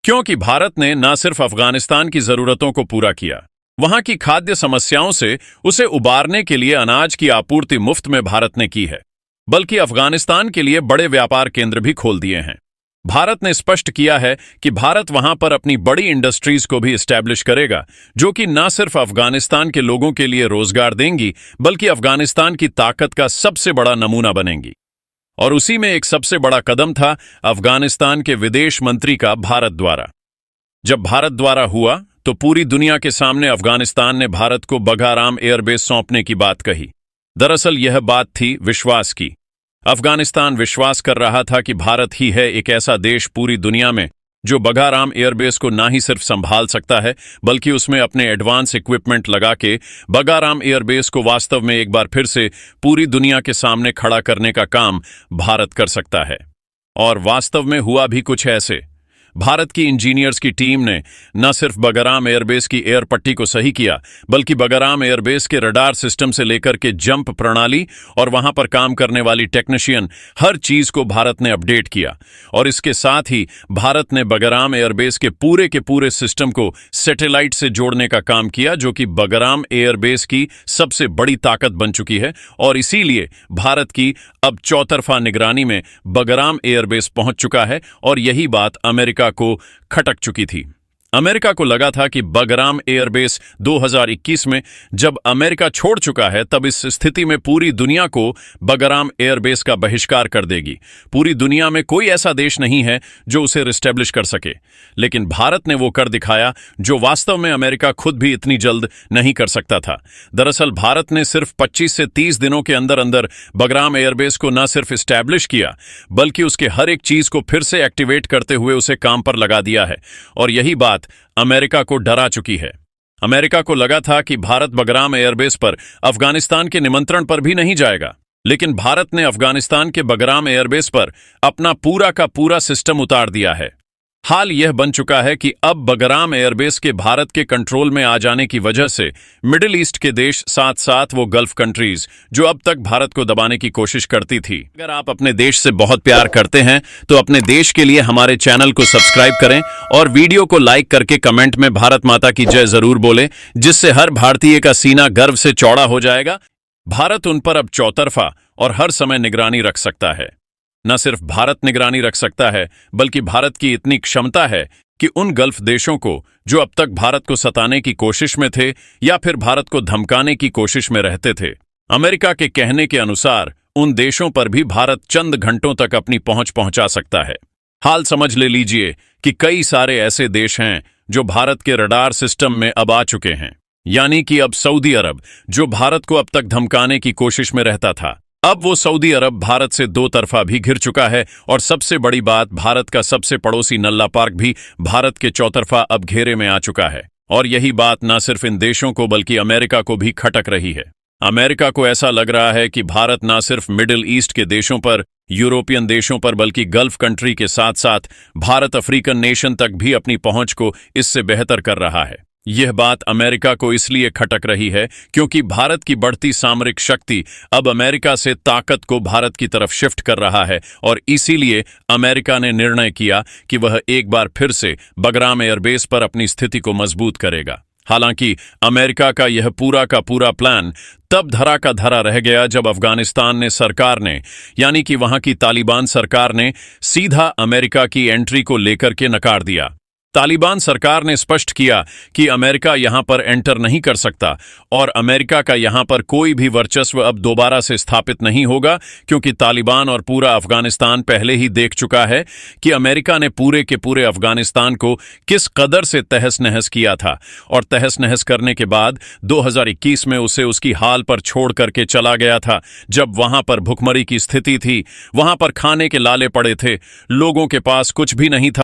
क्योंकि भारत ने न सिर्फ अफगानिस्तान की जरूरतों को पूरा किया, वहां की खाद्य समस्याओं से उसे उबारने के लिए अनाज की आपूर्ति मुफ्त में भारत ने की है, बल्कि अफगानिस्तान के लिए बड़े व्यापार केंद्र भी खोल दिए हैं। भारत ने स्पष्ट किया है कि भारत वहां पर अपनी बड़ी इंडस्ट्रीज को भी एस्टैब्लिश करेगा, जो कि न सिर्फ अफगानिस्तान के लोगों के लिए रोजगार देंगी, बल्कि अफगानिस्तान की ताकत का सबसे बड़ा नमूना बनेंगी। और उसी में एक सबसे बड़ा कदम था अफगानिस्तान के विदेश मंत्री का भारत द्वारा। जब भारत द्वारा हुआ तो पूरी दुनिया के सामने अफगानिस्तान ने भारत को बगाराम एयरबेस सौंपने की बात कही। दरअसल यह बात थी विश्वास की। अफगानिस्तान विश्वास कर रहा था कि भारत ही है एक ऐसा देश पूरी दुनिया में जो बगाराम एयरबेस को ना ही सिर्फ संभाल सकता है, बल्कि उसमें अपने एडवांस इक्विपमेंट लगा के बगाराम एयरबेस को वास्तव में एक बार फिर से पूरी दुनिया के सामने खड़ा करने का काम भारत कर सकता है। और वास्तव में हुआ भी कुछ ऐसे। भारत की इंजीनियर्स की टीम ने न सिर्फ बगाराम एयरबेस की एयर पट्टी को सही किया, बल्कि बगाराम एयरबेस के रडार सिस्टम से लेकर के जंप प्रणाली और वहां पर काम करने वाली टेक्नीशियन, हर चीज को भारत ने अपडेट किया। और इसके साथ ही भारत ने बगाराम एयरबेस के पूरे सिस्टम को सैटेलाइट से जोड़ने का काम किया, जो कि बगाराम एयरबेस की सबसे बड़ी ताकत बन चुकी है। और इसीलिए भारत की अब चौतरफा निगरानी में बगाराम एयरबेस पहुंच चुका है। और यही बात अमेरिका को खटक चुकी थी। अमेरिका को लगा था कि बगाराम एयरबेस 2021 में जब अमेरिका छोड़ चुका है, तब इस स्थिति में पूरी दुनिया को बगाराम एयरबेस का बहिष्कार कर देगी। पूरी दुनिया में कोई ऐसा देश नहीं है जो उसे रिस्टेब्लिश कर सके। लेकिन भारत ने वो कर दिखाया जो वास्तव में अमेरिका खुद भी इतनी जल्द नहीं कर सकता था। दरअसल भारत ने सिर्फ 25 से 30 दिनों के अंदर अंदर बगाराम एयरबेस को न सिर्फ इस्टैब्लिश किया, बल्कि उसके हर एक चीज को फिर से एक्टिवेट करते हुए उसे काम पर लगा दिया है। और यही बात अमेरिका को डरा चुकी है। अमेरिका को लगा था कि भारत बगाराम एयरबेस पर अफगानिस्तान के निमंत्रण पर भी नहीं जाएगा, लेकिन भारत ने अफगानिस्तान के बगाराम एयरबेस पर अपना पूरा का पूरा सिस्टम उतार दिया है। हाल यह बन चुका है कि अब बगाराम एयरबेस के भारत के कंट्रोल में आ जाने की वजह से मिडिल ईस्ट के देश, साथ साथ वो गल्फ कंट्रीज जो अब तक भारत को दबाने की कोशिश करती थी। अगर आप अपने देश से बहुत प्यार करते हैं तो अपने देश के लिए हमारे चैनल को सब्सक्राइब करें और वीडियो को लाइक करके कमेंट में भारत माता की जय जरूर बोलें, जिससे हर भारतीय का सीना गर्व से चौड़ा हो जाएगा। भारत उन पर अब चौतरफा और हर समय निगरानी रख सकता है। न सिर्फ भारत निगरानी रख सकता है, बल्कि भारत की इतनी क्षमता है कि उन गल्फ देशों को जो अब तक भारत को सताने की कोशिश में थे या फिर भारत को धमकाने की कोशिश में रहते थे, अमेरिका के कहने के अनुसार उन देशों पर भी भारत चंद घंटों तक अपनी पहुंच पहुंचा सकता है। हाल समझ ले लीजिए कि कई सारे ऐसे देश हैं जो भारत के रडार सिस्टम में अब आ चुके हैं। यानी कि अब सऊदी अरब, जो भारत को अब तक धमकाने की कोशिश में रहता था, अब वो सऊदी अरब भारत से दो तरफा भी घिर चुका है। और सबसे बड़ी बात, भारत का सबसे पड़ोसी नल्ला पार्क भी भारत के चौतरफा अब घेरे में आ चुका है। और यही बात न सिर्फ इन देशों को बल्कि अमेरिका को भी खटक रही है। अमेरिका को ऐसा लग रहा है कि भारत न सिर्फ मिडिल ईस्ट के देशों पर, यूरोपियन देशों पर, बल्कि गल्फ कंट्री के साथ साथ भारत अफ्रीकन नेशन तक भी अपनी पहुंच को इससे बेहतर कर रहा है। यह बात अमेरिका को इसलिए खटक रही है क्योंकि भारत की बढ़ती सामरिक शक्ति अब अमेरिका से ताकत को भारत की तरफ शिफ्ट कर रहा है। और इसीलिए अमेरिका ने निर्णय किया कि वह एक बार फिर से बगाराम एयरबेस पर अपनी स्थिति को मजबूत करेगा। हालांकि अमेरिका का यह पूरा का पूरा प्लान तब धरा का धरा रह गया जब अफगानिस्तान ने सरकार ने, यानी कि वहां की तालिबान सरकार ने सीधा अमेरिका की एंट्री को लेकर के नकार दिया। तालिबान सरकार ने स्पष्ट किया कि अमेरिका यहां पर एंटर नहीं कर सकता और अमेरिका का यहां पर कोई भी वर्चस्व अब दोबारा से स्थापित नहीं होगा, क्योंकि तालिबान और पूरा अफगानिस्तान पहले ही देख चुका है कि अमेरिका ने पूरे के पूरे अफगानिस्तान को किस कदर से तहस नहस किया था। और तहस नहस करने के बाद 2021 में उसे उसकी हाल पर छोड़ करके चला गया था, जब वहां पर भुखमरी की स्थिति थी, वहां पर खाने के लाले पड़े थे, लोगों के पास कुछ भी नहीं था।